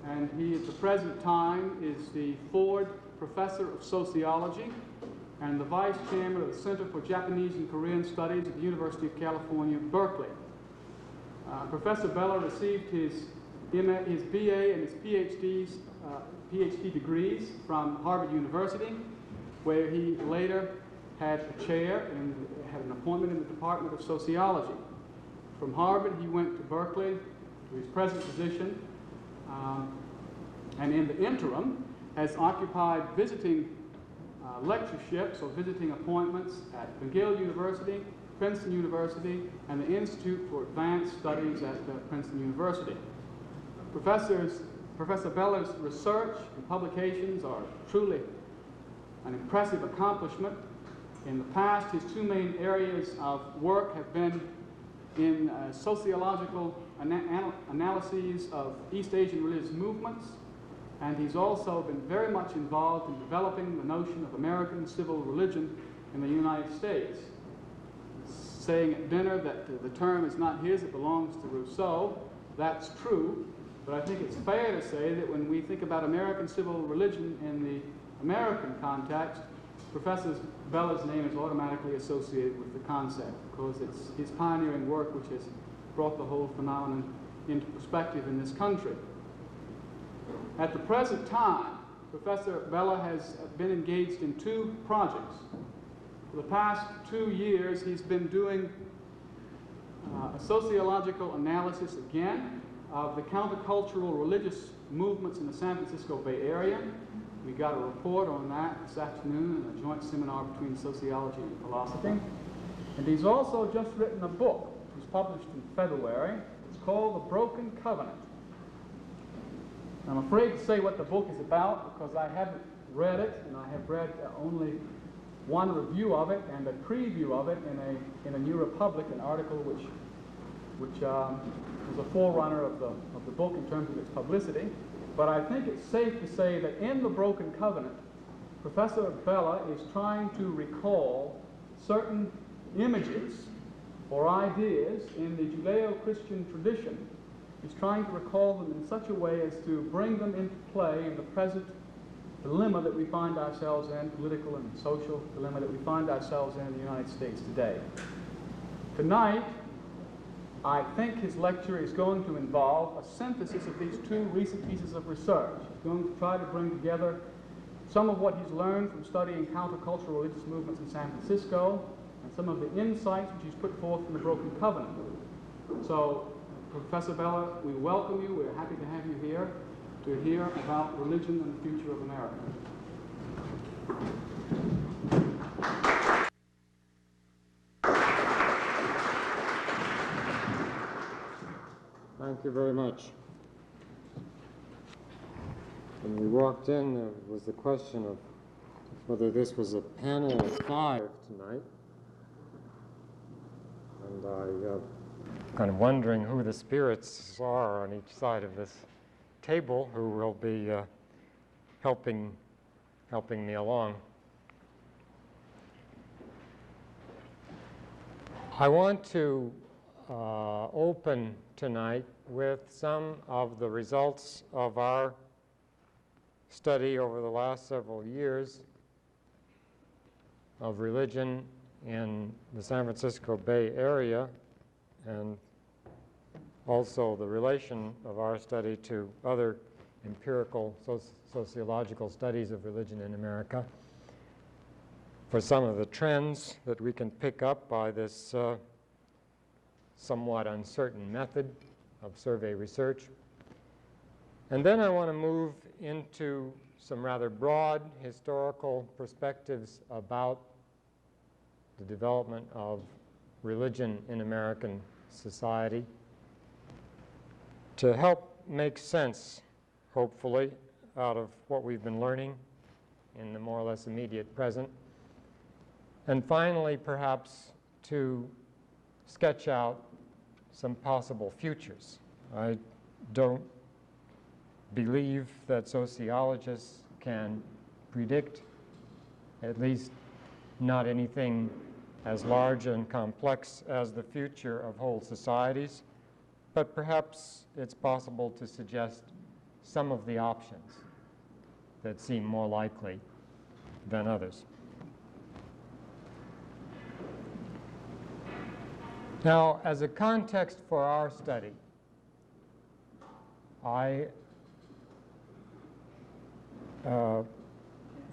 and he at the present time is the Ford Professor of Sociology and the Vice Chairman of the Center for Japanese and Korean Studies at the University of California, Berkeley. Professor Bella received his BA and his PhD degrees from Harvard University, where he later had a chair and had an appointment in the Department of Sociology. From Harvard, he went to Berkeley to his present position, and in the interim has occupied visiting lectureships or visiting appointments at McGill University, Princeton University, and the Institute for Advanced Studies at Princeton University. Professor Bella's research and publications are truly an impressive accomplishment. In the past, his two main areas of work have been in sociological analyses of East Asian religious movements, and he's also been very much involved in developing the notion of American civil religion in the United States. Saying at dinner that the term is not his, it belongs to Rousseau. That's true, but I think it's fair to say that when we think about American civil religion in the American context, Professor Bella's name is automatically associated with the concept because it's his pioneering work which has brought the whole phenomenon into perspective in this country. At the present time, Professor Bella has been engaged in two projects. For the past 2 years, he's been doing a sociological analysis again of the countercultural religious movements in the San Francisco Bay Area. We got a report on that this afternoon in a joint seminar between sociology and philosophy. And he's also just written a book. It was published in February. It's called The Broken Covenant. I'm afraid to say what the book is about because I haven't read it, and I have read only one review of it and a preview of it in a New Republic, an article which was a forerunner of the book in terms of its publicity. But I think it's safe to say that in The Broken Covenant, Professor Bella is trying to recall certain images or ideas in the Judeo-Christian tradition. He's trying to recall them in such a way as to bring them into play in the present dilemma that we find ourselves in, political and social dilemma that we find ourselves in the United States today. Tonight, I think his lecture is going to involve a synthesis of these two recent pieces of research. He's going to try to bring together some of what he's learned from studying countercultural religious movements in San Francisco and some of the insights which he's put forth in the Broken Covenant. So, Professor Bella, we welcome you. We're happy to have you here to hear about religion and the future of America. Thank you very much. When we walked in, there was the question of whether this was a panel of 5 tonight. And I kind of wondering who the spirits are on each side of this table who will be helping me along. I want to open tonight with some of the results of our study over the last several years of religion in the San Francisco Bay Area, and also the relation of our study to other empirical sociological studies of religion in America, for some of the trends that we can pick up by this somewhat uncertain method of survey research. And then I want to move into some rather broad historical perspectives about the development of religion in American society to help make sense, hopefully, out of what we've been learning in the more or less immediate present. And finally, perhaps, to sketch out some possible futures. I don't believe that sociologists can predict, at least not anything as large and complex as the future of whole societies, but perhaps it's possible to suggest some of the options that seem more likely than others. Now, as a context for our study, I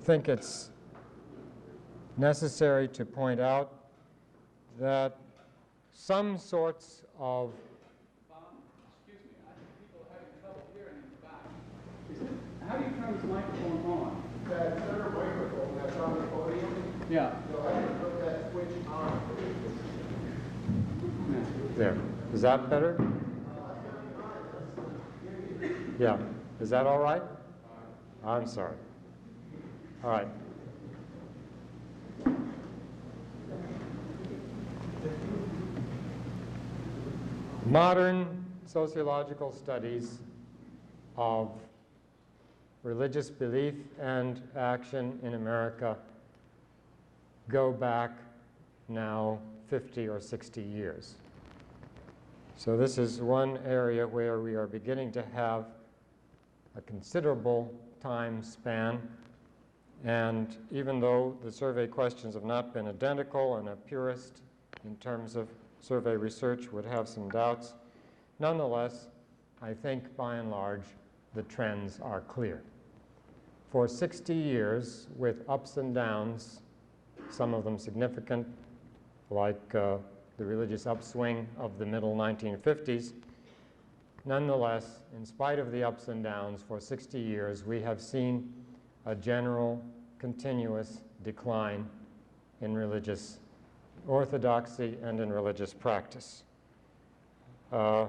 think it's necessary to point out that some sorts of Excuse me, I think people are having trouble hearing in the back. How do you turn this microphone on? That center microphone that's on the podium, Yeah. you'll have to put that switch on. there. Is that better? Yeah. Is that all right? I'm sorry. All right. Modern sociological studies of religious belief and action in America go back now 50 or 60 years. So this is one area where we are beginning to have a considerable time span, and even though the survey questions have not been identical and a purist in terms of survey research would have some doubts, nonetheless, I think by and large the trends are clear. For 60 years, with ups and downs, some of them significant, like the religious upswing of the middle 1950s, nonetheless, in spite of the ups and downs, for 60 years, we have seen a general, continuous decline in religious orthodoxy and in religious practice. By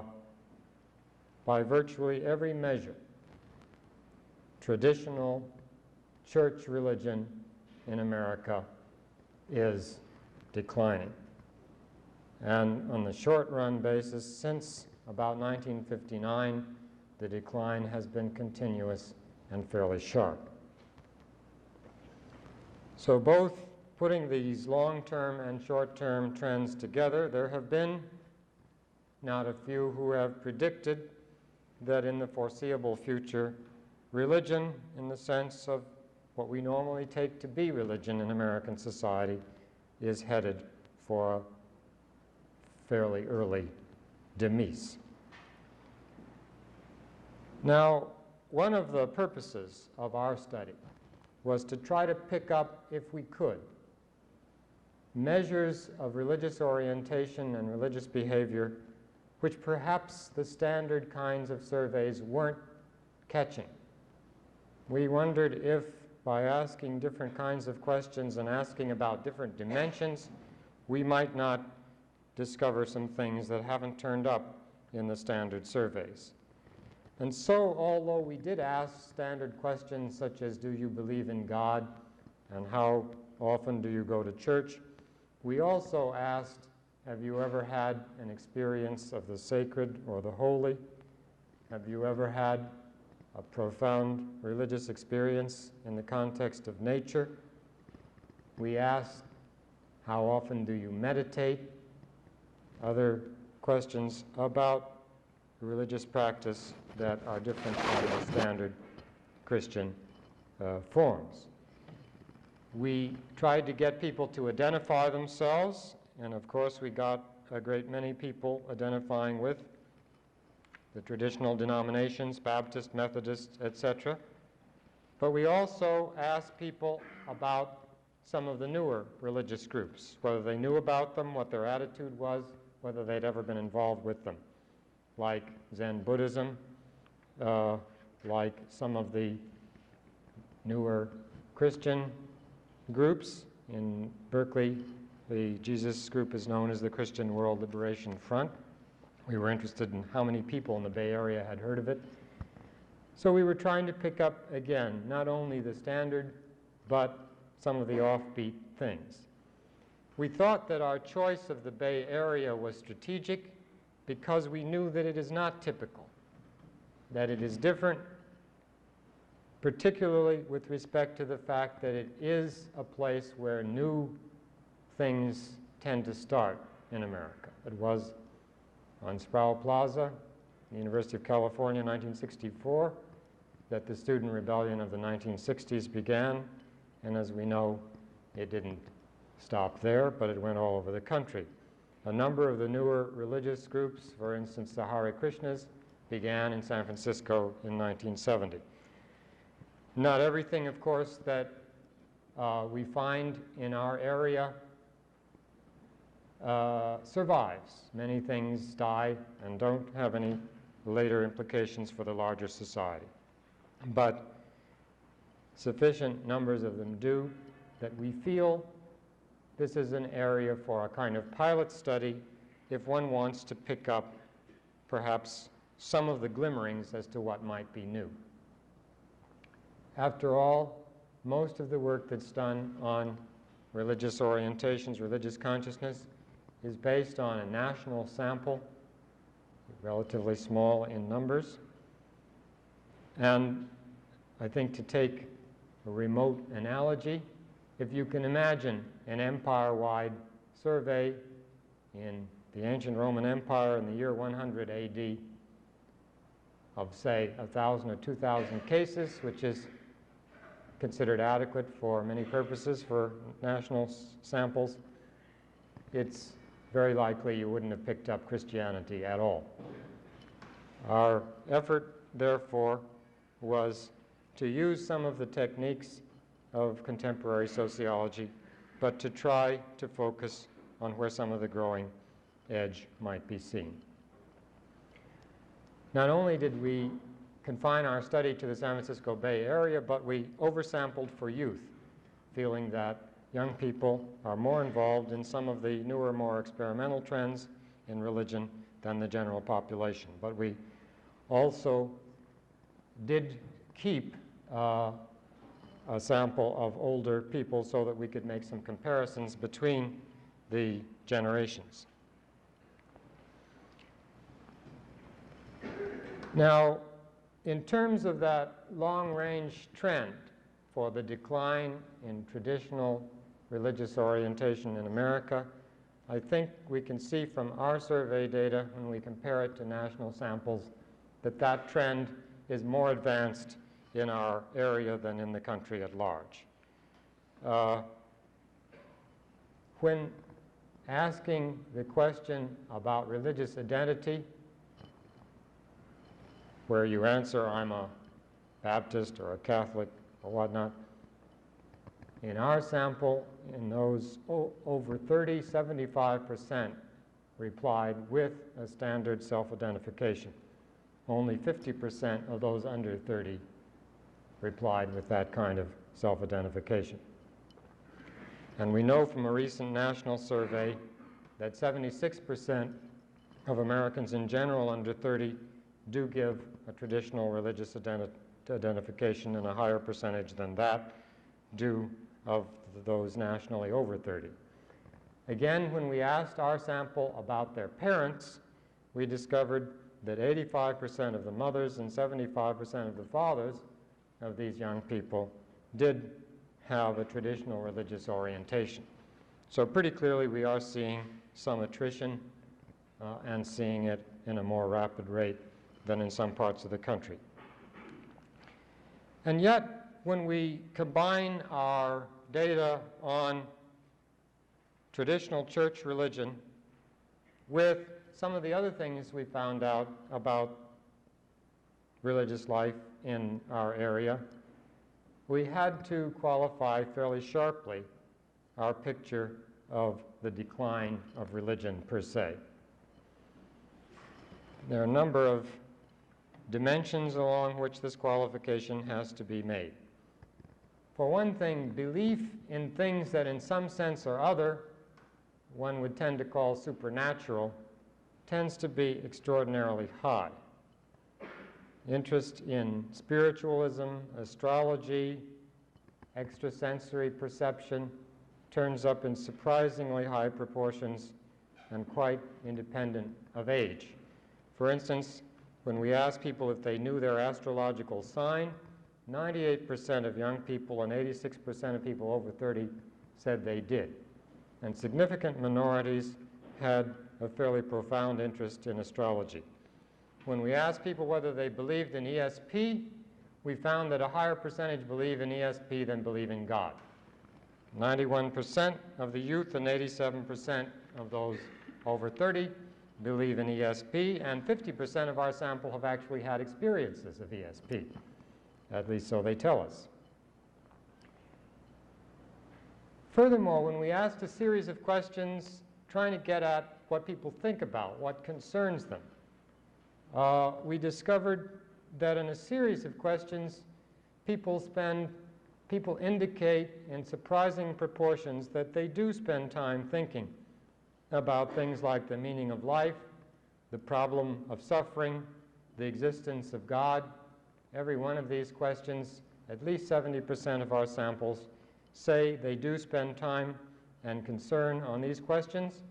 virtually every measure, traditional church religion in America is declining. And on the short-run basis, since about 1959, the decline has been continuous and fairly sharp. So both putting these long-term and short-term trends together, there have been not a few who have predicted that in the foreseeable future, religion, in the sense of what we normally take to be religion in American society, is headed for a fairly early demise. Now, one of the purposes of our study was to try to pick up, if we could, measures of religious orientation and religious behavior which perhaps the standard kinds of surveys weren't catching. We wondered if, by asking different kinds of questions and asking about different dimensions, we might not discover some things that haven't turned up in the standard surveys. And so, although we did ask standard questions such as, do you believe in God, and how often do you go to church, we also asked, have you ever had an experience of the sacred or the holy? Have you ever had a profound religious experience in the context of nature? We asked, how often do you meditate? Other questions about religious practice that are different from the standard Christian forms. We tried to get people to identify themselves, and of course we got a great many people identifying with the traditional denominations, Baptist, Methodist, etc. But we also asked people about some of the newer religious groups, whether they knew about them, what their attitude was, whether they'd ever been involved with them, like Zen Buddhism, like some of the newer Christian groups. In Berkeley, the Jesus group is known as the Christian World Liberation Front. We were interested in how many people in the Bay Area had heard of it. So we were trying to pick up, again, not only the standard, but some of the offbeat things. We thought that our choice of the Bay Area was strategic because we knew that it is not typical, that it is different, particularly with respect to the fact that it is a place where new things tend to start in America. It was on Sproul Plaza, the University of California, 1964, that the student rebellion of the 1960s began, and as we know, it didn't stop there, but it went all over the country. A number of the newer religious groups, for instance, the Hare Krishnas, began in San Francisco in 1970. Not everything, of course, that we find in our area survives. Many things die and don't have any later implications for the larger society. But sufficient numbers of them do that we feel this is an area for a kind of pilot study if one wants to pick up perhaps some of the glimmerings as to what might be new. After all, most of the work that's done on religious orientations, religious consciousness, is based on a national sample, relatively small in numbers. And I think, to take a remote analogy, if you can imagine an empire-wide survey in the ancient Roman Empire in the year 100 AD of, say, 1,000 or 2,000 cases, which is considered adequate for many purposes for national samples, it's very likely you wouldn't have picked up Christianity at all. Our effort, therefore, was to use some of the techniques of contemporary sociology, but to try to focus on where some of the growing edge might be seen. Not only did we confine our study to the San Francisco Bay Area, but we oversampled for youth, feeling that young people are more involved in some of the newer, more experimental trends in religion than the general population. But we also did keep a sample of older people so that we could make some comparisons between the generations. Now, in terms of that long-range trend for the decline in traditional religious orientation in America, I think we can see from our survey data, when we compare it to national samples, that that trend is more advanced in our area than in the country at large. When asking the question about religious identity, where you answer, I'm a Baptist or a Catholic or whatnot, in our sample, in those over 30, 75% replied with a standard self-identification. Only 50% of those under 30 replied with that kind of self-identification. And we know from a recent national survey that 76% of Americans in general under 30 do give a traditional religious identification, and a higher percentage than that do of those nationally over 30. Again, when we asked our sample about their parents, we discovered that 85% of the mothers and 75% of the fathers of these young people did have a traditional religious orientation. So pretty clearly we are seeing some attrition and seeing it in a more rapid rate than in some parts of the country. And yet, when we combine our data on traditional church religion with some of the other things we found out about religious life in our area, we had to qualify fairly sharply our picture of the decline of religion per se. There are a number of dimensions along which this qualification has to be made. For one thing, belief in things that in some sense or other one would tend to call supernatural tends to be extraordinarily high. Interest in spiritualism, astrology, extrasensory perception turns up in surprisingly high proportions and quite independent of age. For instance, when we asked people if they knew their astrological sign, 98% of young people and 86% of people over 30 said they did. And significant minorities had a fairly profound interest in astrology. When we asked people whether they believed in ESP, we found that a higher percentage believe in ESP than believe in God. 91% of the youth and 87% of those over 30 believe in ESP, and 50% of our sample have actually had experiences of ESP. At least so they tell us. Furthermore, when we asked a series of questions trying to get at what people think about, what concerns them, we discovered that in a series of questions, people indicate in surprising proportions that they do spend time thinking about things like the meaning of life, the problem of suffering, the existence of God. Every one of these questions, at least 70% of our samples say they do spend time and concern on these questions,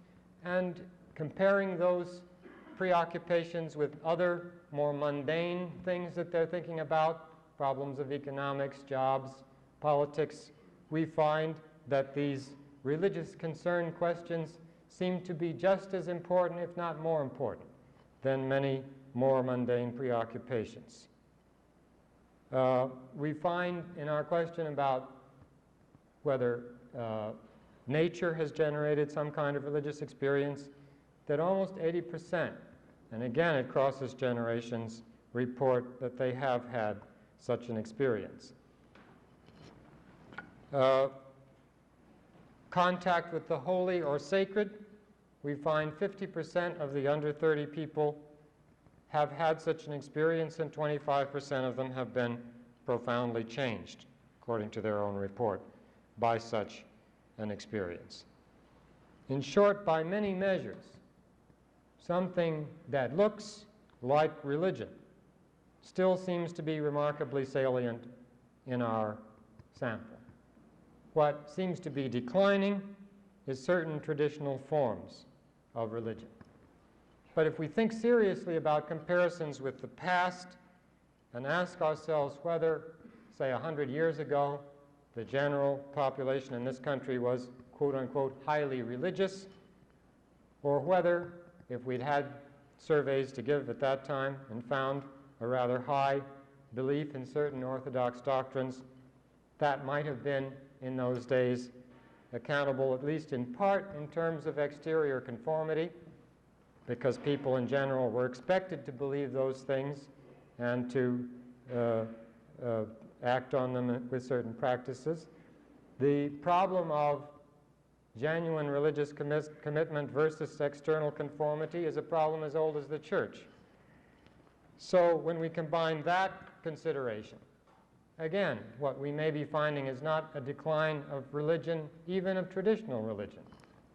and comparing those preoccupations with other more mundane things that they're thinking about, problems of economics, jobs, politics, we find that these religious concern questions seem to be just as important, if not more important, than many more mundane preoccupations. We find in our question about whether nature has generated some kind of religious experience that almost 80%, and again it crosses generations, report that they have had such an experience. Contact with the holy or sacred, we find 50% of the under 30 people have had such an experience, and 25% of them have been profoundly changed, according to their own report, by such an experience. In short, by many measures, something that looks like religion still seems to be remarkably salient in our sample. What seems to be declining is certain traditional forms of religion. But if we think seriously about comparisons with the past and ask ourselves whether, say, 100 years ago, the general population in this country was, quote unquote, highly religious, or whether, if we'd had surveys to give at that time and found a rather high belief in certain orthodox doctrines, that might have been, in those days, accountable at least in part in terms of exterior conformity, because people in general were expected to believe those things and to act on them with certain practices. The problem of genuine religious commitment versus external conformity is a problem as old as the church. So when we combine that consideration, again, what we may be finding is not a decline of religion, even of traditional religion,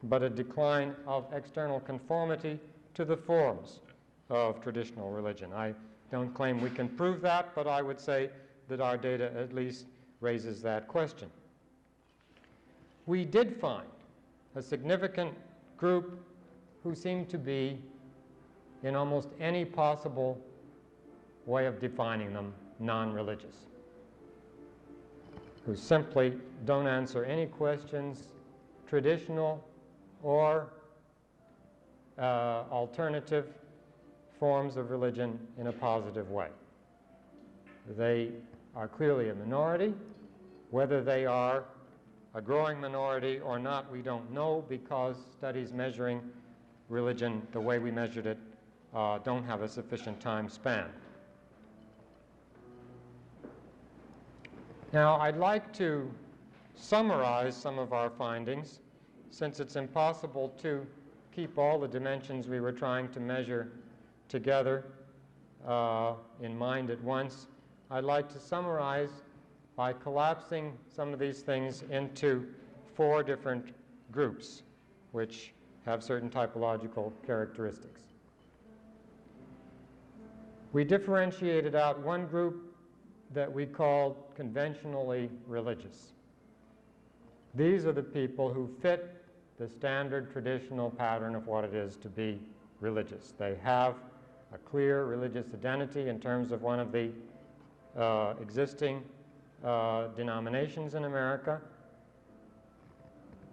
but a decline of external conformity to the forms of traditional religion. I don't claim we can prove that, but I would say that our data at least raises that question. We did find a significant group who seemed to be, in almost any possible way of defining them, non-religious, who simply don't answer any questions, traditional or alternative forms of religion in a positive way. They are clearly a minority. Whether they are a growing minority or not, we don't know, because studies measuring religion the way we measured it don't have a sufficient time span. Now, I'd like to summarize some of our findings, since it's impossible to keep all the dimensions we were trying to measure together in mind at once. I'd like to summarize by collapsing some of these things into 4 different groups, which have certain typological characteristics. We differentiated out one group that we called conventionally religious. These are the people who fit the standard traditional pattern of what it is to be religious. They have a clear religious identity in terms of one of the existing denominations in America.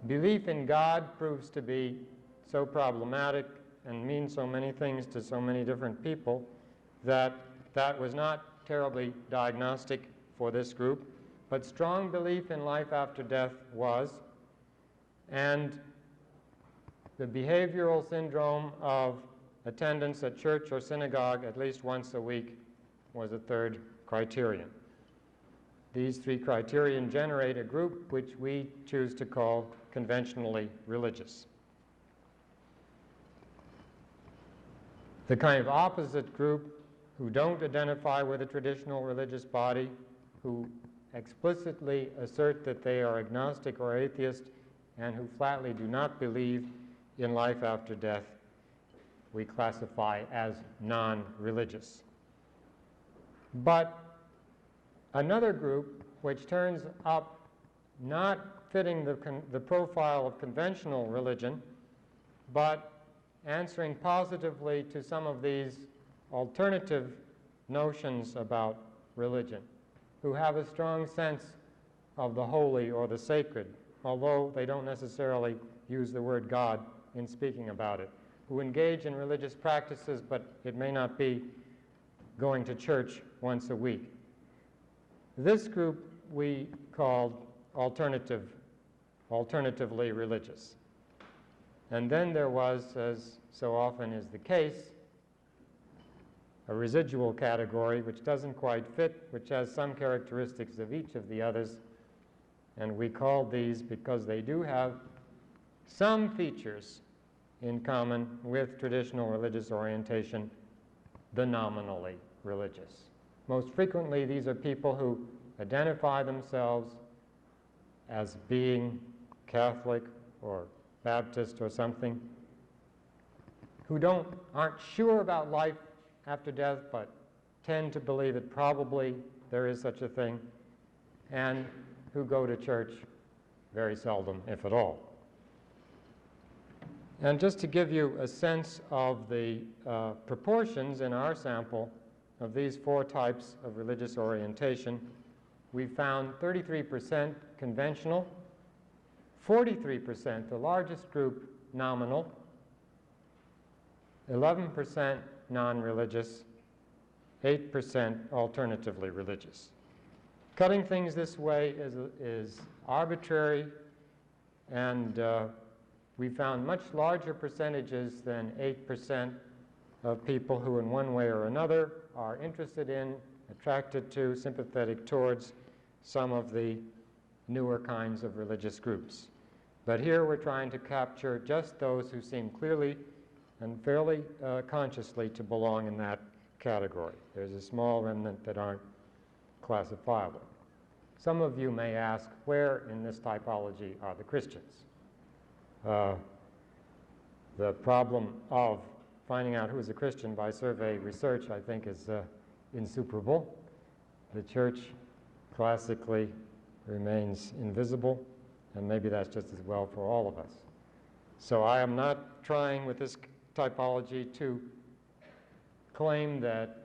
Belief in God proves to be so problematic and means so many things to so many different people that that was not terribly diagnostic for this group, but strong belief in life after death was, and the behavioral syndrome of attendance at church or synagogue at least once a week was a third criterion. These three criterion generate a group which we choose to call conventionally religious. The kind of opposite group who don't identify with a traditional religious body, who explicitly assert that they are agnostic or atheist, and who flatly do not believe in life after death, we classify as non-religious. But another group, which turns up not fitting the profile of conventional religion, but answering positively to some of these alternative notions about religion, who have a strong sense of the holy or the sacred, although they don't necessarily use the word God in speaking about it, who engage in religious practices, but it may not be going to church once a week. This group we called alternatively religious. And then there was, as so often is the case, a residual category which doesn't quite fit, which has some characteristics of each of the others, and we called these, because they do have some features in common with traditional religious orientation, the nominally religious. Most frequently, these are people who identify themselves as being Catholic or Baptist or something, who aren't sure about life after death, but tend to believe that probably there is such a thing, and who go to church very seldom, if at all. And just to give you a sense of the proportions in our sample of these four types of religious orientation, we found 33% conventional, 43%, the largest group, nominal, 11% non-religious, 8% alternatively religious. Cutting things this way is arbitrary, and we found much larger percentages than 8% of people who in one way or another are interested in, attracted to, sympathetic towards some of the newer kinds of religious groups. But here we're trying to capture just those who seem clearly and fairly consciously to belong in that category. There's a small remnant that aren't classifiable. Some of you may ask, where in this typology are the Christians? The problem of finding out who is a Christian by survey research, I think, is insuperable. The church classically remains invisible, and maybe that's just as well for all of us. So I am not trying with this typology to claim that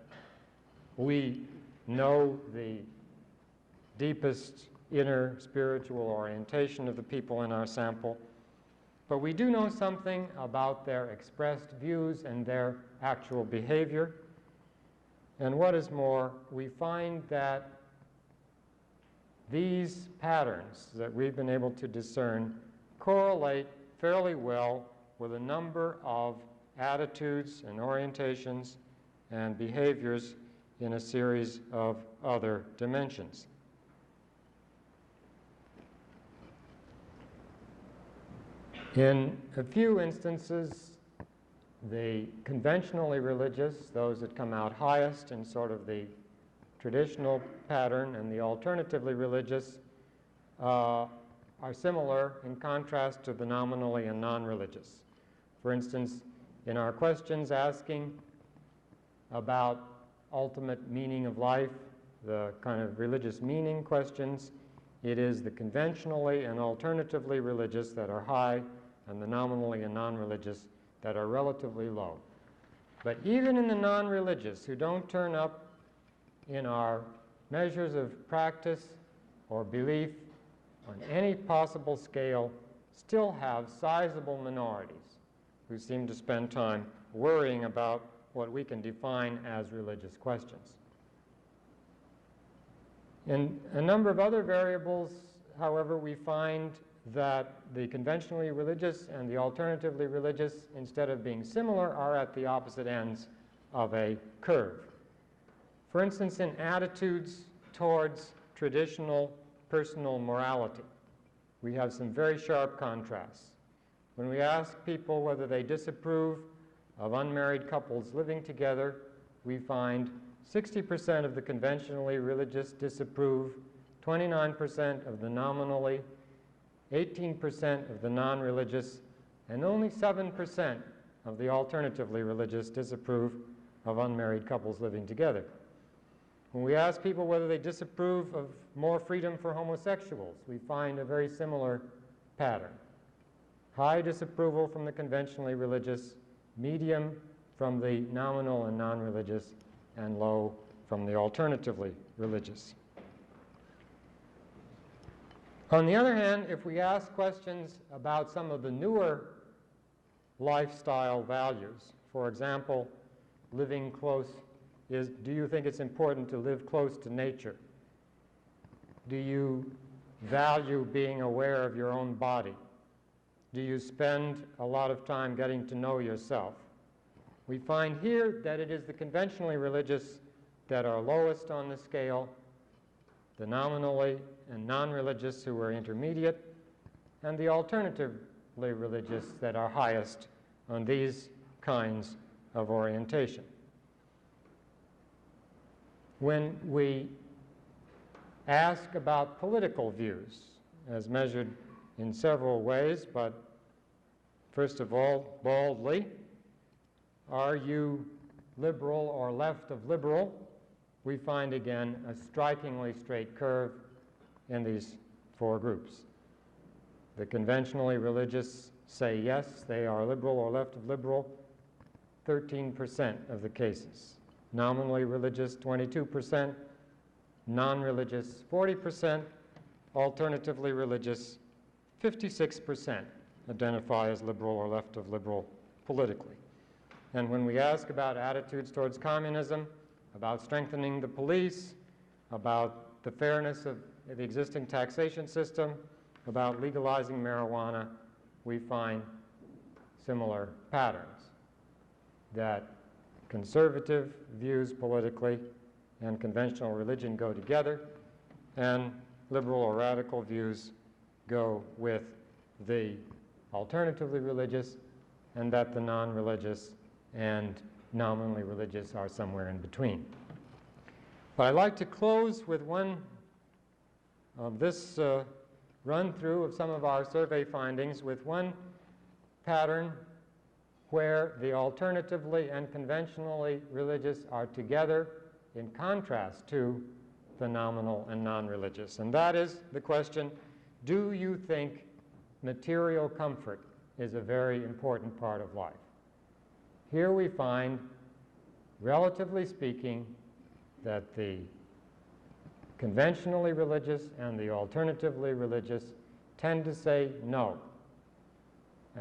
we know the deepest inner spiritual orientation of the people in our sample, but we do know something about their expressed views and their actual behavior. And what is more, we find that these patterns that we've been able to discern correlate fairly well with a number of attitudes and orientations and behaviors in a series of other dimensions. In a few instances, the conventionally religious, those that come out highest in sort of the traditional pattern, and the alternatively religious are similar in contrast to the nominally and non-religious. For instance, in our questions asking about ultimate meaning of life, the kind of religious meaning questions, it is the conventionally and alternatively religious that are high, and the nominally and non-religious that are relatively low. But even in the non-religious, who don't turn up in our measures of practice or belief on any possible scale, still have sizable minorities who seem to spend time worrying about what we can define as religious questions. In a number of other variables, however, we find that the conventionally religious and the alternatively religious, instead of being similar, are at the opposite ends of a curve. For instance, in attitudes towards traditional personal morality, we have some very sharp contrasts. When we ask people whether they disapprove of unmarried couples living together, we find 60% of the conventionally religious disapprove, 29% of the nominally, 18% of the non-religious, and only 7% of the alternatively religious disapprove of unmarried couples living together. When we ask people whether they disapprove of more freedom for homosexuals, we find a very similar pattern. High disapproval from the conventionally religious, medium from the nominal and non-religious, and low from the alternatively religious. On the other hand, if we ask questions about some of the newer lifestyle values, for example, living close, do you think it's important to live close to nature? Do you value being aware of your own body? Do you spend a lot of time getting to know yourself? We find here that it is the conventionally religious that are lowest on the scale, the nominally and non-religious who are intermediate, and the alternatively religious that are highest on these kinds of orientation. When we ask about political views, as measured in several ways, but first of all, baldly, are you liberal or left of liberal? We find again a strikingly straight curve in these four groups. The conventionally religious say yes, they are liberal or left of liberal, 13% of the cases. Nominally religious, 22%, non-religious, 40%, alternatively religious, 56% identify as liberal or left of liberal politically. And when we ask about attitudes towards communism, about strengthening the police, about the fairness of the existing taxation system, about legalizing marijuana, we find similar patterns, that conservative views politically and conventional religion go together, and liberal or radical views go with the alternatively religious, and that the non-religious and nominally religious are somewhere in between. But I'd like to close with one of this run-through of some of our survey findings with one pattern where the alternatively and conventionally religious are together in contrast to the nominal and non-religious. And that is the question, do you think material comfort is a very important part of life? Here we find, relatively speaking, that the conventionally religious and the alternatively religious tend to say no,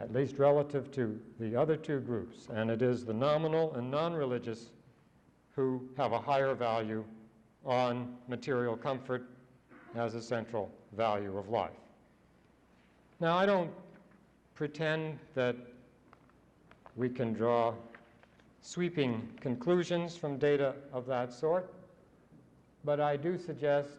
at least relative to the other two groups. And it is the nominal and non-religious who have a higher value on material comfort as a central value of life. Now, I don't pretend that we can draw sweeping conclusions from data of that sort, but I do suggest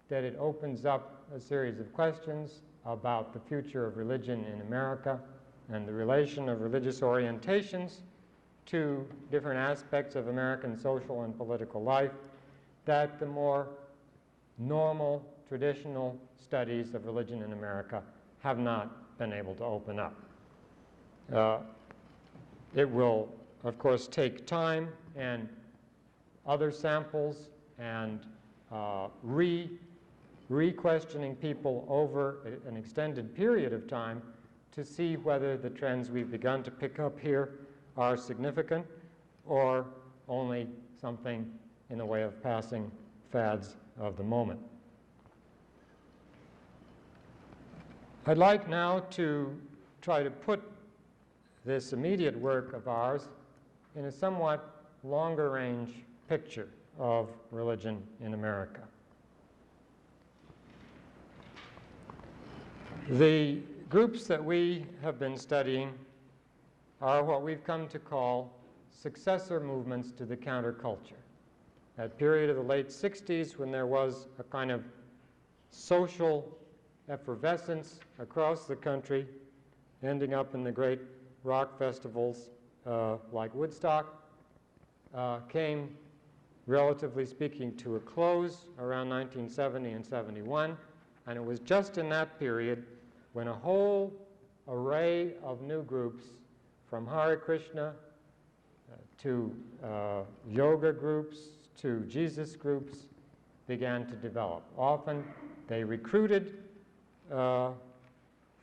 that it opens up a series of questions about the future of religion in America and the relation of religious orientations to different aspects of American social and political life that the more normal, traditional studies of religion in America have not been able to open up. It will, of course, take time and other samples and re-questioning people over an extended period of time to see whether the trends we've begun to pick up here are significant or only something in the way of passing fads of the moment. I'd like now to try to put this immediate work of ours in a somewhat longer range picture of religion in America. The groups that we have been studying are what we've come to call successor movements to the counterculture. That period of the late 60s, when there was a kind of social effervescence across the country, ending up in the great rock festivals like Woodstock, came, relatively speaking, to a close around 1970 and 71. And it was just in that period when a whole array of new groups, from Hare Krishna to yoga groups to Jesus groups, began to develop. Often they recruited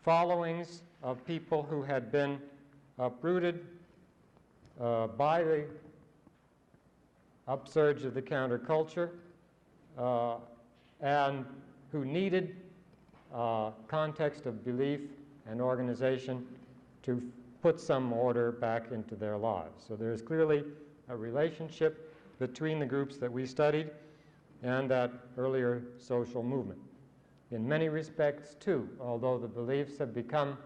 followings of people who had been uprooted by the upsurge of the counterculture and who needed context of belief and organization to put some order back into their lives. So there is clearly a relationship between the groups that we studied and that earlier social movement. In many respects, too, although the beliefs have become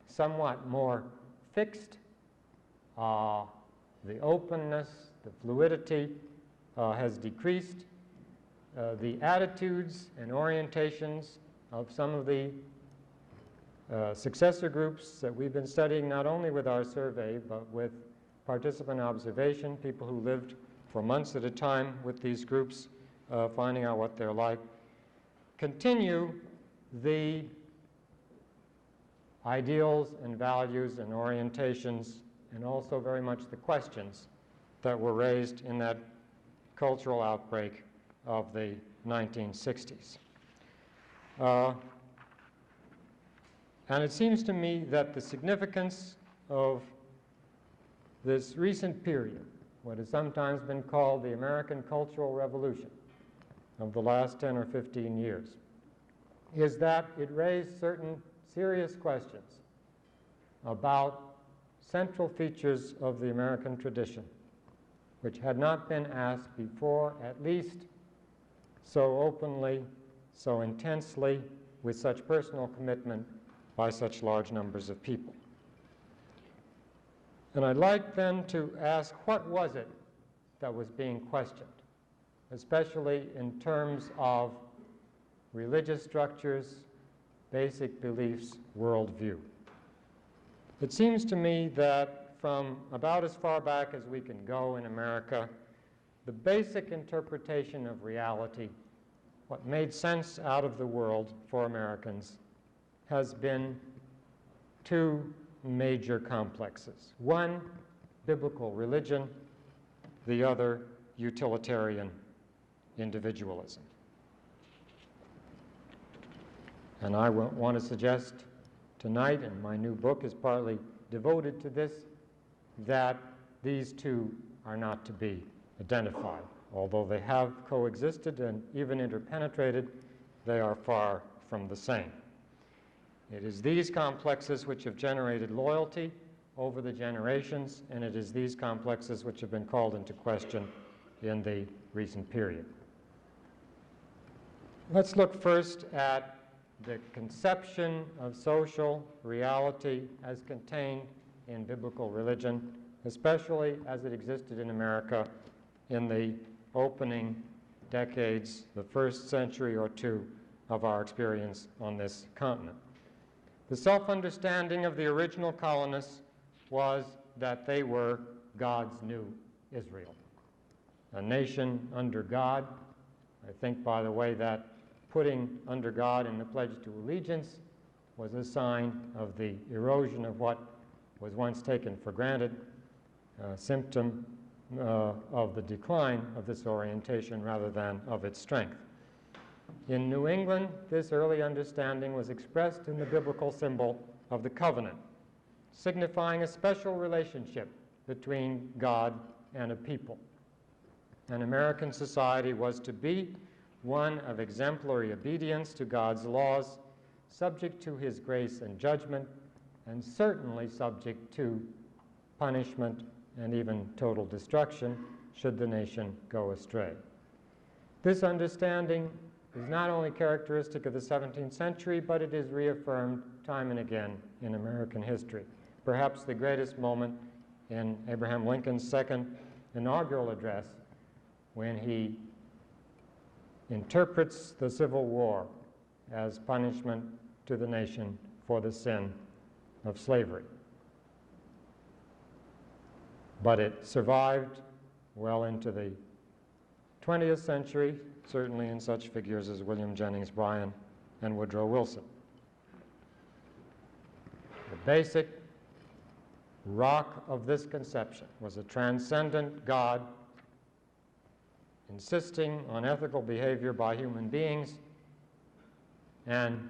somewhat more fixed, the openness, the fluidity has decreased. The attitudes and orientations of some of the successor groups that we've been studying, not only with our survey, but with participant observation, people who lived for months at a time with these groups, finding out what they're like, continue the ideals and values and orientations, and also very much the questions that were raised in that cultural outbreak of the 1960s. And it seems to me that the significance of this recent period, what has sometimes been called the American Cultural Revolution of the last 10 or 15 years, is that it raised certain serious questions about central features of the American tradition, which had not been asked before, at least so openly, so intensely, with such personal commitment by such large numbers of people. And I'd like then to ask, what was it that was being questioned, especially in terms of religious structures, basic beliefs, worldview? It seems to me that from about as far back as we can go in America, the basic interpretation of reality, what made sense out of the world for Americans, has been two major complexes. One, biblical religion; the other, utilitarian individualism. And I want to suggest tonight, and my new book is partly devoted to this, that these two are not to be identified. Although they have coexisted and even interpenetrated, they are far from the same. It is these complexes which have generated loyalty over the generations, and it is these complexes which have been called into question in the recent period. Let's look first at the conception of social reality as contained in biblical religion, especially as it existed in America in the opening decades, the first century or two of our experience on this continent. The self-understanding of the original colonists was that they were God's new Israel, a nation under God. I think, by the way, that putting under God in the Pledge to Allegiance was a sign of the erosion of what was once taken for granted, a symptom of the decline of this orientation rather than of its strength. In New England, this early understanding was expressed in the biblical symbol of the covenant, signifying a special relationship between God and a people. And American society was to be one of exemplary obedience to God's laws, subject to his grace and judgment, and certainly subject to punishment and even total destruction should the nation go astray. This understanding is not only characteristic of the 17th century, but it is reaffirmed time and again in American history. Perhaps the greatest moment in Abraham Lincoln's second inaugural address, when he interprets the Civil War as punishment to the nation for the sin of slavery. But it survived well into the 20th century, certainly in such figures as William Jennings Bryan and Woodrow Wilson. The basic rock of this conception was a transcendent God insisting on ethical behavior by human beings and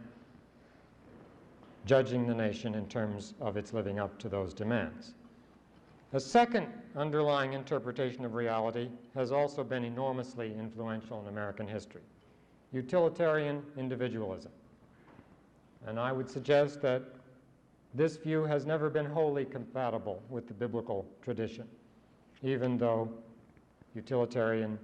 judging the nation in terms of its living up to those demands. A second underlying interpretation of reality has also been enormously influential in American history: utilitarian individualism. And I would suggest that this view has never been wholly compatible with the biblical tradition, even though utilitarian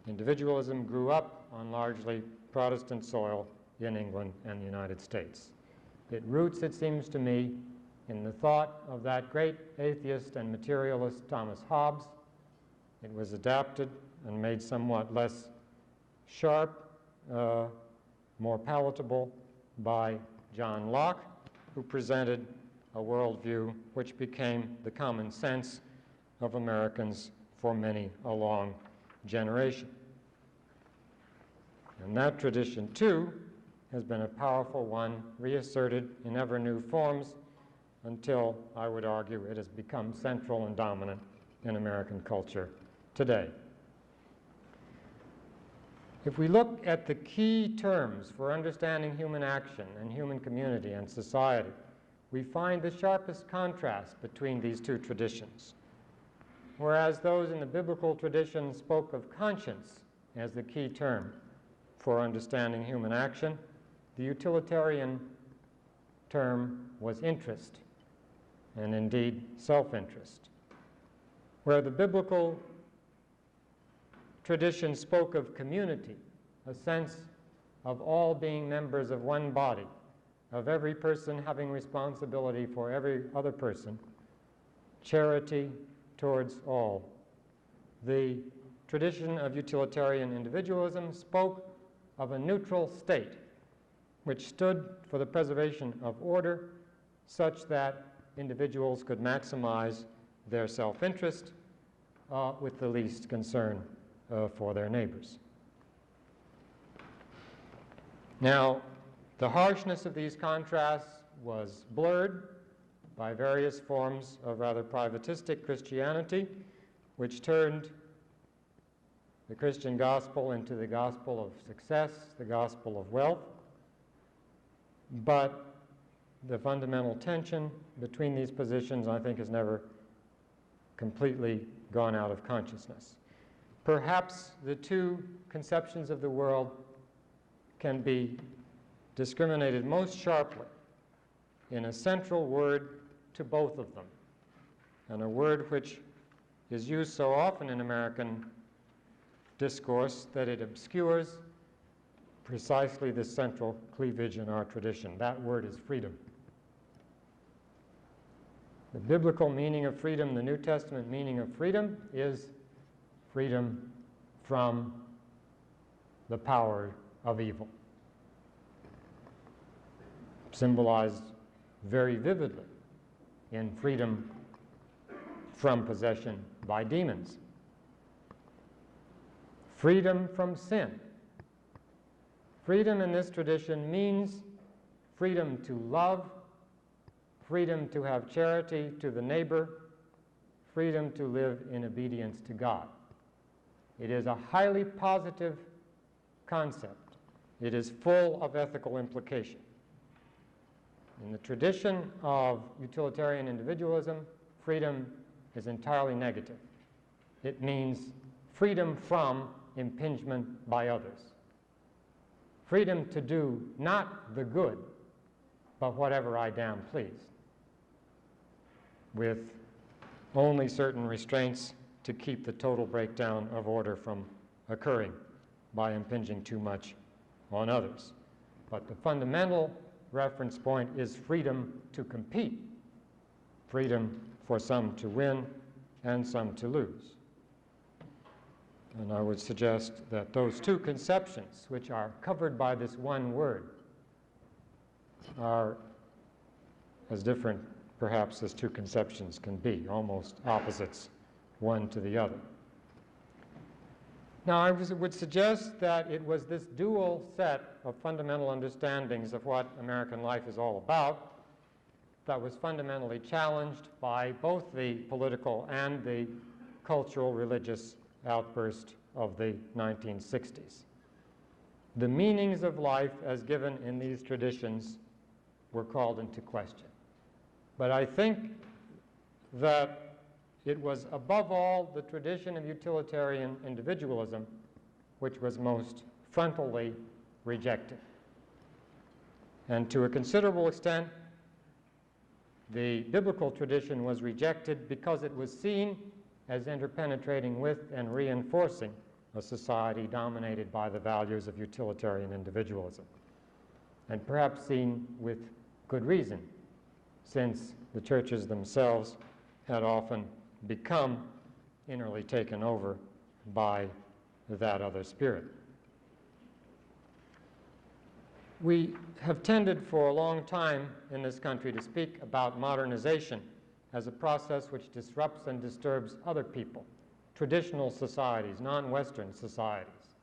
individualism grew up on largely Protestant soil in England and the United States. It roots, it seems to me, in the thought of that great atheist and materialist Thomas Hobbes. It was adapted and made somewhat less sharp, more palatable by John Locke, who presented a worldview which became the common sense of Americans for many a long generation. And that tradition, too, has been a powerful one, reasserted in ever new forms, until, I would argue, it has become central and dominant in American culture today. If we look at the key terms for understanding human action and human community and society, we find the sharpest contrast between these two traditions. Whereas those in the biblical tradition spoke of conscience as the key term for understanding human action, the utilitarian term was interest, and indeed self-interest. Where the biblical tradition spoke of community, a sense of all being members of one body, of every person having responsibility for every other person, charity towards all. The tradition of utilitarian individualism spoke of a neutral state which stood for the preservation of order such that individuals could maximize their self-interest with the least concern for their neighbors. Now, the harshness of these contrasts was blurred by various forms of rather privatistic Christianity, which turned the Christian gospel into the gospel of success, the gospel of wealth. But the fundamental tension between these positions, I think, has never completely gone out of consciousness. Perhaps the two conceptions of the world can be discriminated most sharply in a central word to both of them, and a word which is used so often in American discourse that it obscures precisely this central cleavage in our tradition. That word is freedom. The biblical meaning of freedom, the New Testament meaning of freedom, is freedom from the power of evil, symbolized very vividly in freedom from possession by demons, freedom from sin. Freedom in this tradition means freedom to love, freedom to have charity to the neighbor, freedom to live in obedience to God. It is a highly positive concept. It is full of ethical implication. In the tradition of utilitarian individualism, freedom is entirely negative. It means freedom from impingement by others. Freedom to do not the good, but whatever I damn please, with only certain restraints to keep the total breakdown of order from occurring by impinging too much on others. But the fundamental reference point is freedom to compete, freedom for some to win and some to lose. And I would suggest that those two conceptions, which are covered by this one word, are as different perhaps as two conceptions can be, almost opposites one to the other. Now, I would suggest that it was this dual set of fundamental understandings of what American life is all about that was fundamentally challenged by both the political and the cultural religious outburst of the 1960s. The meanings of life as given in these traditions were called into question. But I think that it was above all the tradition of utilitarian individualism which was most frontally rejected. And to a considerable extent, the biblical tradition was rejected because it was seen as interpenetrating with and reinforcing a society dominated by the values of utilitarian individualism, and perhaps seen with good reason, since the churches themselves had often become innerly taken over by that other spirit. We have tended for a long time in this country to speak about modernization as a process which disrupts and disturbs other people, traditional societies, non-Western societies.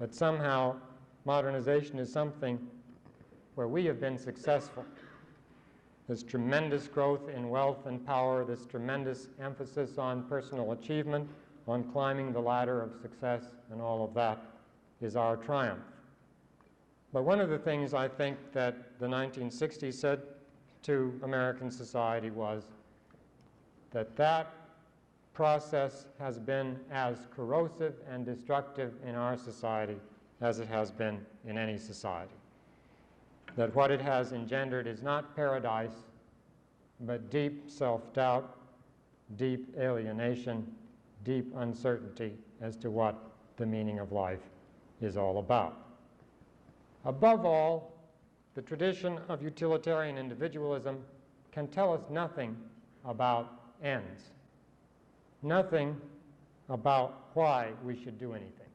But somehow modernization is something where we have been successful. This tremendous growth in wealth and power, this tremendous emphasis on personal achievement, on climbing the ladder of success, and all of that is our triumph. But one of the things I think that the 1960s said to American society was that that process has been as corrosive and destructive in our society as it has been in any society. That what it has engendered is not paradise, but deep self-doubt, deep alienation, deep uncertainty as to what the meaning of life is all about. Above all, the tradition of utilitarian individualism can tell us nothing about ends, nothing about why we should do anything.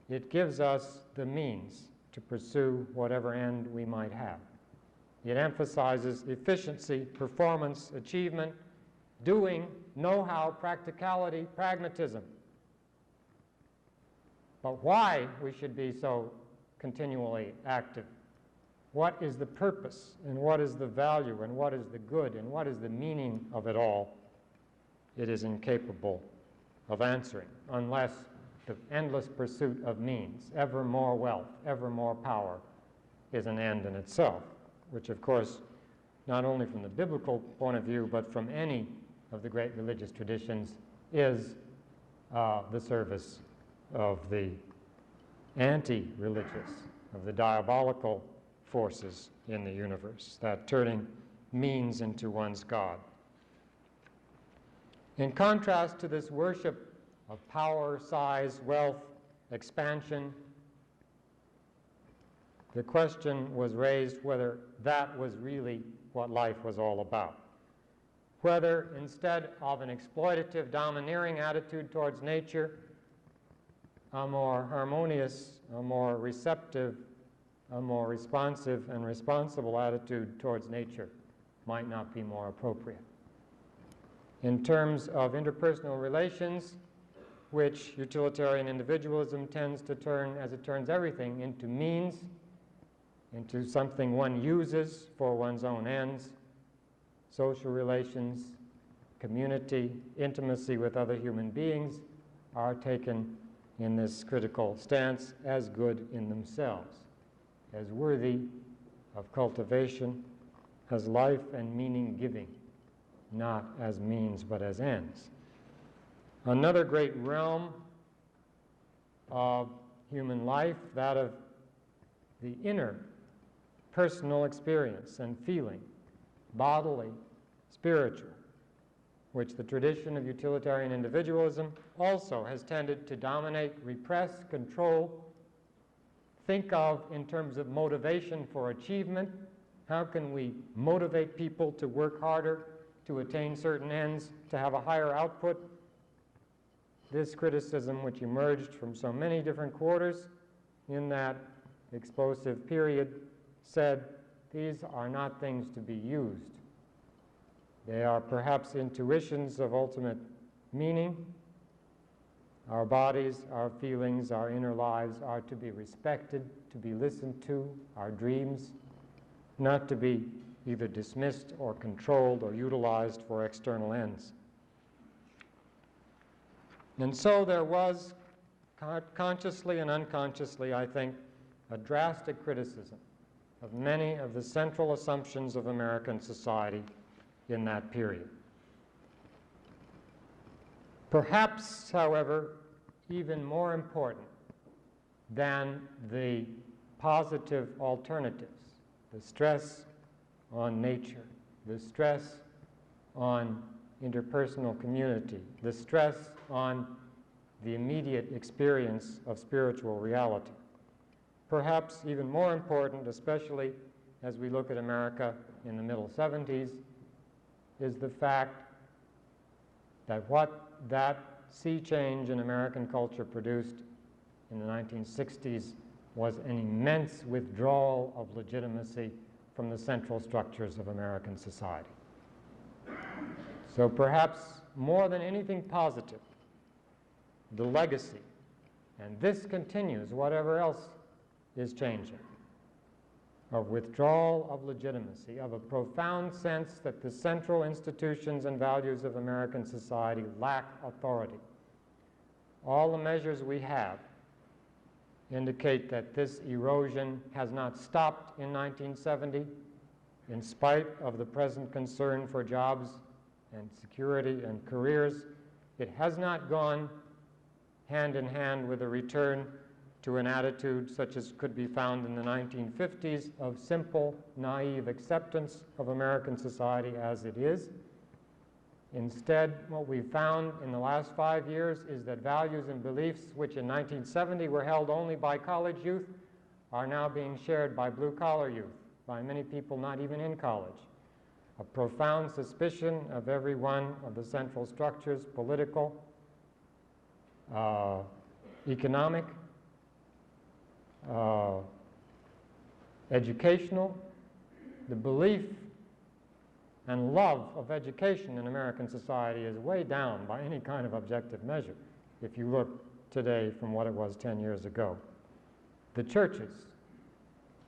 It gives us the means to pursue whatever end we might have. It emphasizes efficiency, performance, achievement, doing, know-how, practicality, pragmatism. But why we should be so continually active, what is the purpose, and what is the value, and what is the good, and what is the meaning of it all, it is incapable of answering, unless the endless pursuit of means, ever more wealth, ever more power, is an end in itself, which of course, not only from the biblical point of view, but from any of the great religious traditions, is the service of the anti-religious, of the diabolical forces in the universe, that turning means into one's God. In contrast to this worship of power, size, wealth, expansion, the question was raised whether that was really what life was all about. Whether instead of an exploitative, domineering attitude towards nature, a more harmonious, a more receptive, a more responsive and responsible attitude towards nature might not be more appropriate. In terms of interpersonal relations, which utilitarian individualism tends to turn, as it turns everything, into means, into something one uses for one's own ends, social relations, community, intimacy with other human beings are taken in this critical stance as good in themselves, as worthy of cultivation, as life and meaning giving, not as means but as ends. Another great realm of human life, that of the inner personal experience and feeling, bodily, spiritual, which the tradition of utilitarian individualism also has tended to dominate, repress, control, think of in terms of motivation for achievement. How can we motivate people to work harder, to attain certain ends, to have a higher output? This criticism, which emerged from so many different quarters in that explosive period, said these are not things to be used. They are perhaps intuitions of ultimate meaning. Our bodies, our feelings, our inner lives are to be respected, to be listened to, our dreams, not to be either dismissed or controlled or utilized for external ends. And so there was, consciously and unconsciously, I think, a drastic criticism of many of the central assumptions of American society in that period. Perhaps, however, even more important than the positive alternatives, the stress on nature, the stress on interpersonal community, the stress on the immediate experience of spiritual reality. Perhaps even more important, especially as we look at America in the middle 70s, is the fact that what that sea change in American culture produced in the 1960s was an immense withdrawal of legitimacy from the central structures of American society. So perhaps more than anything positive, the legacy, and this continues whatever else is changing, of withdrawal of legitimacy, of a profound sense that the central institutions and values of American society lack authority. All the measures we have indicate that this erosion has not stopped in 1970, in spite of the present concern for jobs and security and careers. It has not gone hand in hand with a return to an attitude such as could be found in the 1950s of simple, naive acceptance of American society as it is. Instead, what we've found in the last 5 years is that values and beliefs which in 1970 were held only by college youth are now being shared by blue-collar youth, by many people not even in college. A profound suspicion of every one of the central structures, political, economic, educational, the belief and love of education in American society is way down by any kind of objective measure if you look today from what it was 10 years ago. The churches,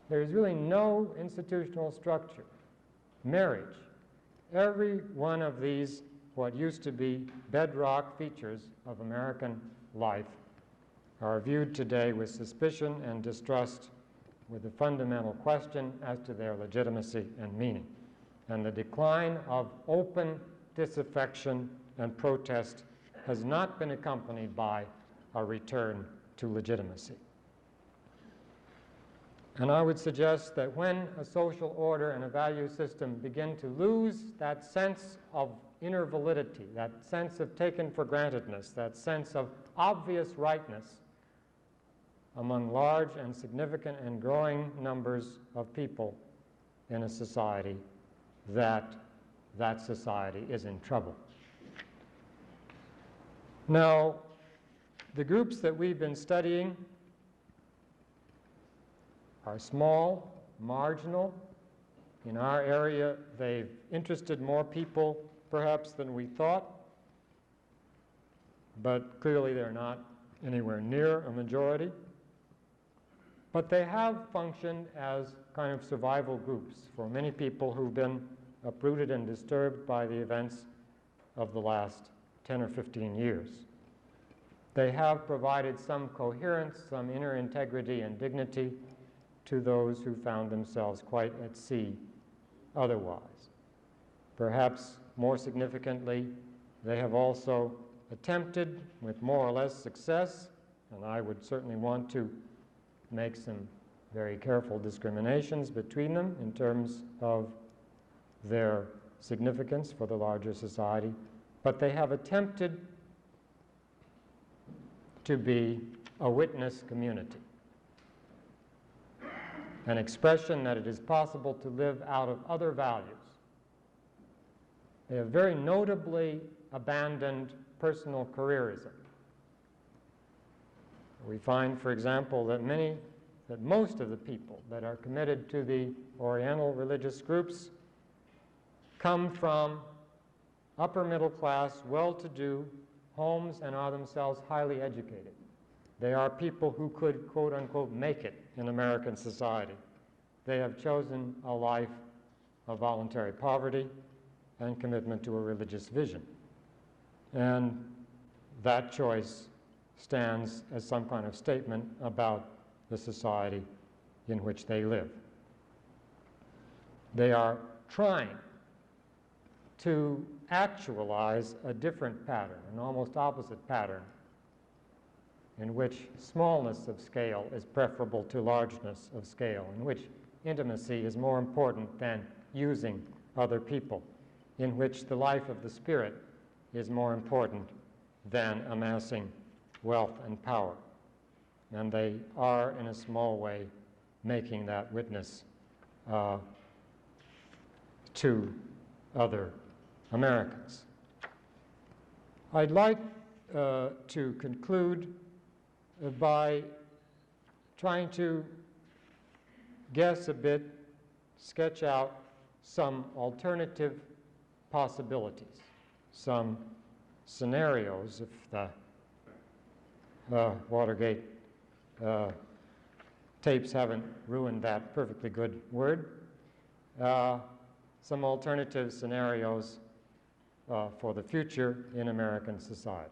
there is really no institutional structure. Marriage, every one of these, what used to be bedrock features of American life, are viewed today with suspicion and distrust, with a fundamental question as to their legitimacy and meaning. And the decline of open disaffection and protest has not been accompanied by a return to legitimacy. And I would suggest that when a social order and a value system begin to lose that sense of inner validity, that sense of taken for grantedness, that sense of obvious rightness among large and significant and growing numbers of people in a society, that society is in trouble. Now, the groups that we've been studying are small, marginal. In our area, they've interested more people perhaps than we thought, but clearly they're not anywhere near a majority. But they have functioned as kind of survival groups for many people who've been uprooted and disturbed by the events of the last 10 or 15 years. They have provided some coherence, some inner integrity and dignity to those who found themselves quite at sea otherwise. Perhaps more significantly, they have also attempted, with more or less success, and I would certainly want to make some very careful discriminations between them in terms of their significance for the larger society, but they have attempted to be a witness community. an expression that it is possible to live out of other values. They have very notably abandoned personal careerism. We find, for example, that most of the people that are committed to the Oriental religious groups come from upper middle class, well-to-do homes and are themselves highly educated. They are people who could, quote unquote, make it in American society. They have chosen a life of voluntary poverty and commitment to a religious vision. And that choice stands as some kind of statement about the society in which they live. They are trying to actualize a different pattern, an almost opposite pattern, in which smallness of scale is preferable to largeness of scale, in which intimacy is more important than using other people, in which the life of the spirit is more important than amassing wealth and power. And they are, in a small way, making that witness to other Americans. I'd like to conclude by trying to guess a bit, sketch out some alternative possibilities, some scenarios, if the Watergate tapes haven't ruined that perfectly good word, some alternative scenarios for the future in American society.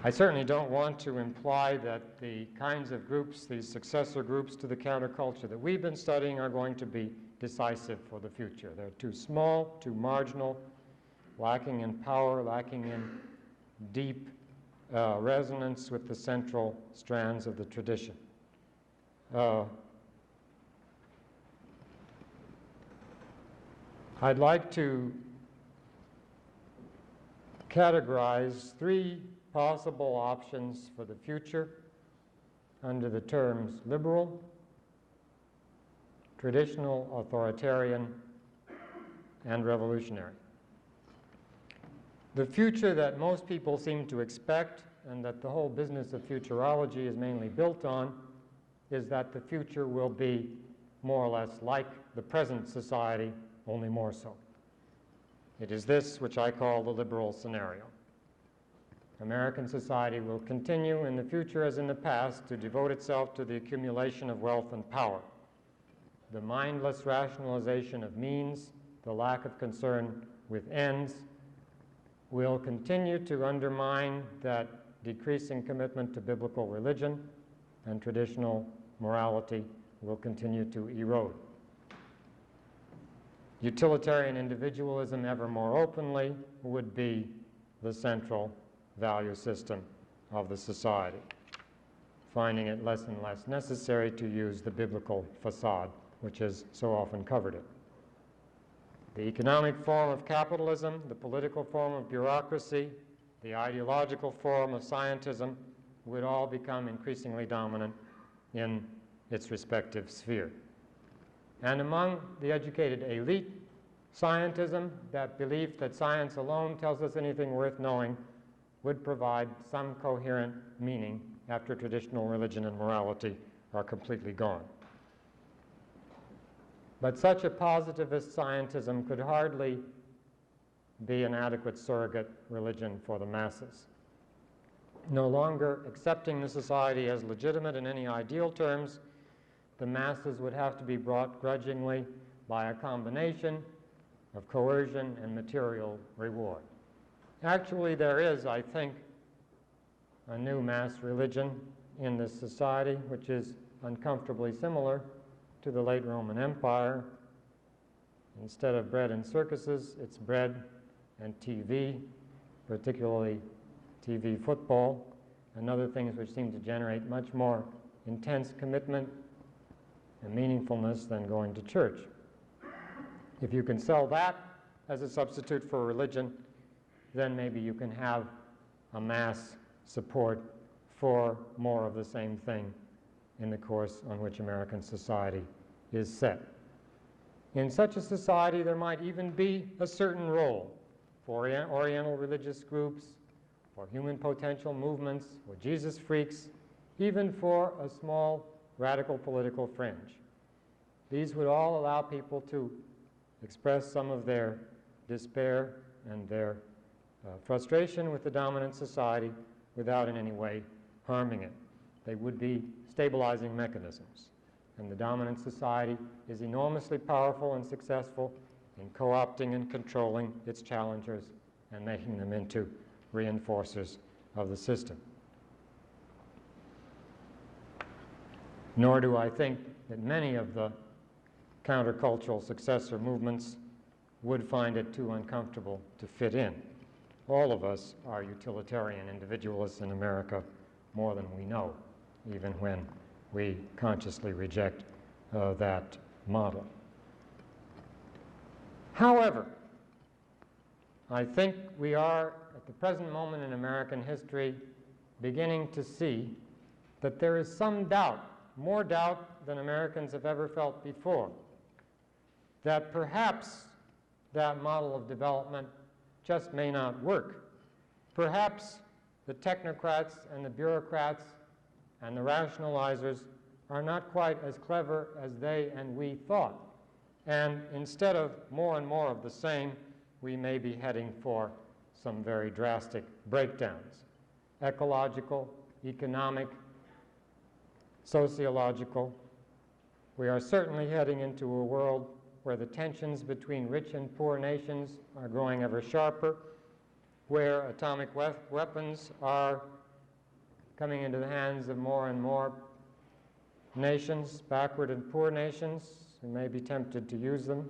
I certainly don't want to imply that the kinds of groups, these successor groups to the counterculture that we've been studying, are going to be decisive for the future. They're too small, too marginal, lacking in power, lacking in deep resonance with the central strands of the tradition. I'd like to categorize three possible options for the future under the terms liberal, traditional, authoritarian, and revolutionary. The future that most people seem to expect, and that the whole business of futurology is mainly built on, is that the future will be more or less like the present society, only more so. It is this which I call the liberal scenario. American society will continue in the future as in the past to devote itself to the accumulation of wealth and power. The mindless rationalization of means, the lack of concern with ends, will continue to undermine that decreasing commitment to biblical religion, and traditional morality will continue to erode. Utilitarian individualism ever more openly would be the central value system of the society, finding it less and less necessary to use the biblical facade, which has so often covered it. The economic form of capitalism, the political form of bureaucracy, the ideological form of scientism would all become increasingly dominant in its respective sphere. And among the educated elite, scientism, that belief that science alone tells us anything worth knowing, would provide some coherent meaning after traditional religion and morality are completely gone. But such a positivist scientism could hardly be an adequate surrogate religion for the masses. No longer accepting the society as legitimate in any ideal terms, the masses would have to be brought grudgingly by a combination of coercion and material reward. Actually, there is, I think, a new mass religion in this society, which is uncomfortably similar to the late Roman Empire. Instead of bread and circuses, it's bread and TV, particularly TV football, and other things which seem to generate much more intense commitment and meaningfulness than going to church. If you can sell that as a substitute for religion, then maybe you can have a mass support for more of the same thing in the course on which American society is set. In such a society, there might even be a certain role for Oriental religious groups, for human potential movements, for Jesus freaks, even for a small radical political fringe. These would all allow people to express some of their despair and their frustration with the dominant society without in any way harming it. They would be stabilizing mechanisms. And the dominant society is enormously powerful and successful in co-opting and controlling its challengers and making them into reinforcers of the system. Nor do I think that many of the countercultural successor movements would find it too uncomfortable to fit in. All of us are utilitarian individualists in America more than we know, even when we consciously reject that model. However, I think we are, at the present moment in American history, beginning to see that there is some doubt, more doubt than Americans have ever felt before, that perhaps that model of development just may not work. Perhaps the technocrats and the bureaucrats and the rationalizers are not quite as clever as they and we thought. And instead of more and more of the same, we may be heading for some very drastic breakdowns. Ecological, economic, sociological. We are certainly heading into a world where the tensions between rich and poor nations are growing ever sharper, where atomic weapons are coming into the hands of more and more nations, backward and poor nations, who may be tempted to use them.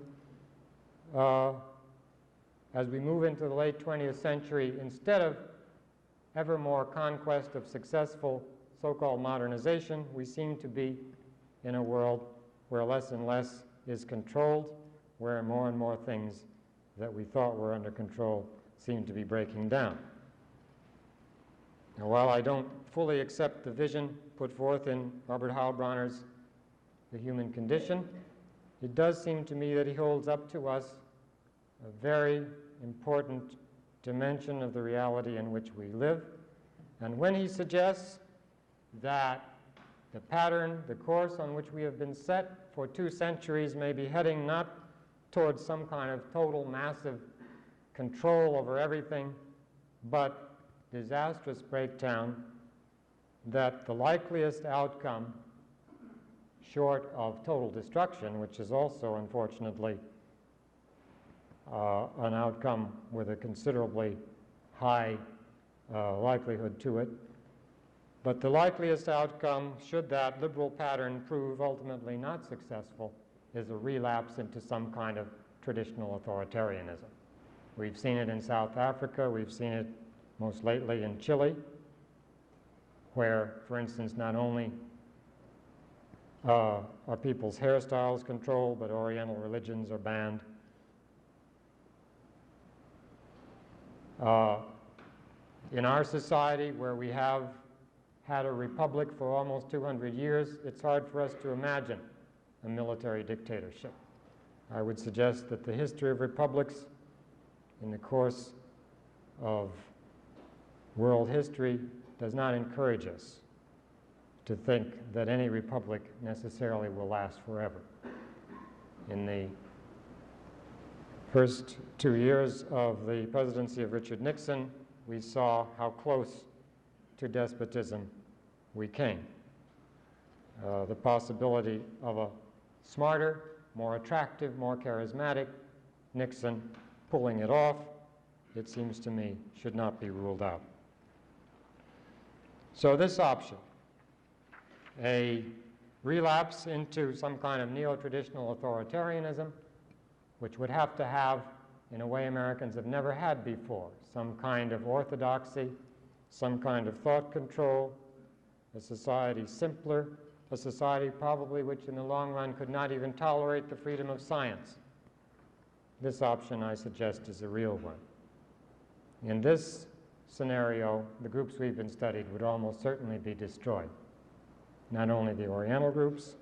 As we move into the late 20th century, instead of ever more conquest of successful so-called modernization, we seem to be in a world where less and less is controlled, where more and more things that we thought were under control seem to be breaking down. Now, while I don't fully accept the vision put forth in Robert Heilbronner's The Human Condition, it does seem to me that he holds up to us a very important dimension of the reality in which we live. And when he suggests that the pattern, the course on which we have been set for 2 centuries may be heading not towards some kind of total massive control over everything, but disastrous breakdown, that the likeliest outcome, short of total destruction, which is also unfortunately an outcome with a considerably high likelihood to it, but the likeliest outcome, should that liberal pattern prove ultimately not successful, is a relapse into some kind of traditional authoritarianism. We've seen it in South Africa, we've seen it most lately in Chile, where, for instance, not only are people's hairstyles controlled, but Oriental religions are banned. In our society, where we have had a republic for almost 200 years, it's hard for us to imagine a military dictatorship. I would suggest that the history of republics in the course of world history does not encourage us to think that any republic necessarily will last forever. In the first 2 years of the presidency of Richard Nixon, we saw how close to despotism we came. The possibility of a smarter, more attractive, more charismatic Nixon pulling it off, it seems to me, should not be ruled out. So this option, a relapse into some kind of neo-traditional authoritarianism, which would have to have, in a way Americans have never had before, some kind of orthodoxy, some kind of thought control, a society simpler, a society probably which in the long run could not even tolerate the freedom of science. This option, I suggest, is a real one. In this scenario, the groups we've been studied would almost certainly be destroyed. not only the Oriental groups,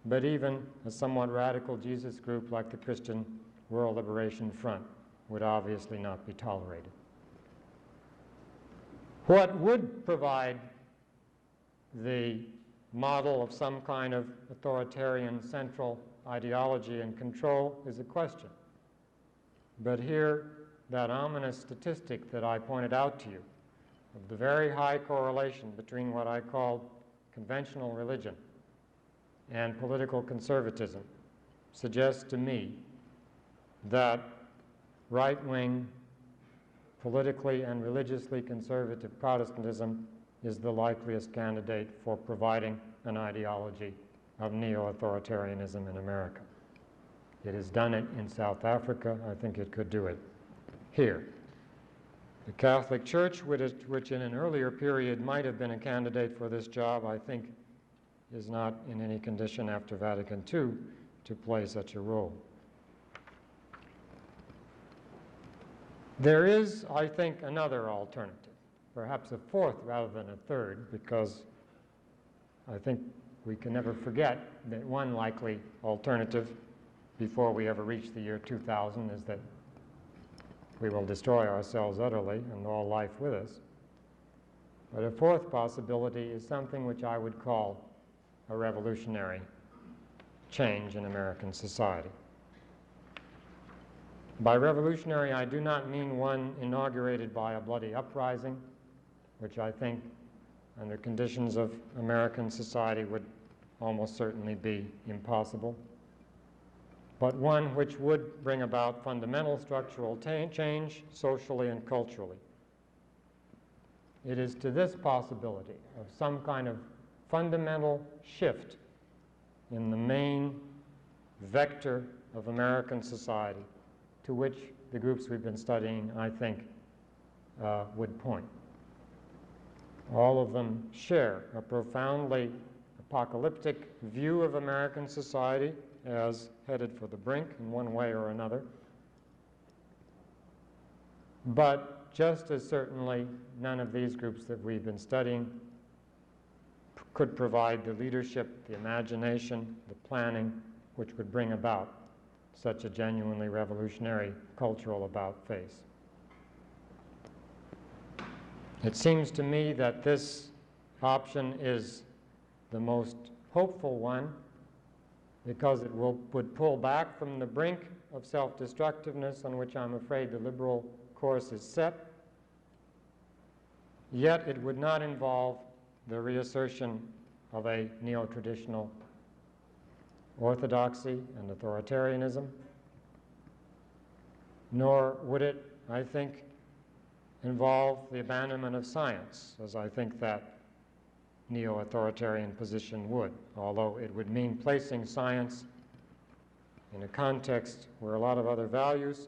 but even a somewhat radical Jesus group like the Christian World Liberation Front would obviously not be tolerated. What would provide the model of some kind of authoritarian central ideology and control is a question. But here, that ominous statistic that I pointed out to you of the very high correlation between what I call conventional religion and political conservatism suggests to me that right-wing, politically and religiously conservative Protestantism is the likeliest candidate for providing an ideology of neo-authoritarianism in America. It has done it in South Africa. I think it could do it here. The Catholic Church, which in an earlier period might have been a candidate for this job, I think is not in any condition after Vatican II to play such a role. There is, I think, another alternative, perhaps a fourth rather than a third, because I think we can never forget that one likely alternative before we ever reach the year 2000 is that we will destroy ourselves utterly and all life with us. But a fourth possibility is something which I would call a revolutionary change in American society. By revolutionary, I do not mean one inaugurated by a bloody uprising, which I think under conditions of American society would almost certainly be impossible, but one which would bring about fundamental structural change socially and culturally. It is to this possibility of some kind of fundamental shift in the main vector of American society to which the groups we've been studying, I think, would point. All of them share a profoundly apocalyptic view of American society as headed for the brink in one way or another. But just as certainly, none of these groups that we've been studying could provide the leadership, the imagination, the planning, which would bring about such a genuinely revolutionary cultural about-face. It seems to me that this option is the most hopeful one because it would pull back from the brink of self-destructiveness on which I'm afraid the liberal course is set, yet it would not involve the reassertion of a neo-traditional orthodoxy and authoritarianism, nor would it, I think, involve the abandonment of science, as I think that neo-authoritarian position would, although it would mean placing science in a context where a lot of other values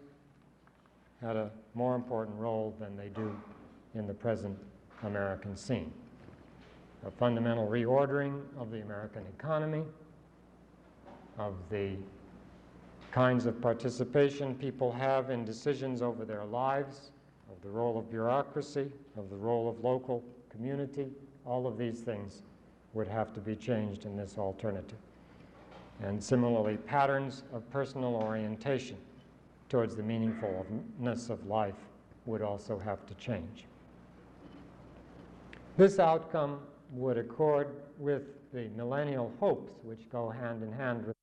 had a more important role than they do in the present American scene. A fundamental reordering of the American economy, of the kinds of participation people have in decisions over their lives, of the role of bureaucracy, of the role of local community. All of these things would have to be changed in this alternative. And similarly, patterns of personal orientation towards the meaningfulness of life would also have to change. This outcome would accord with the millennial hopes which go hand in hand with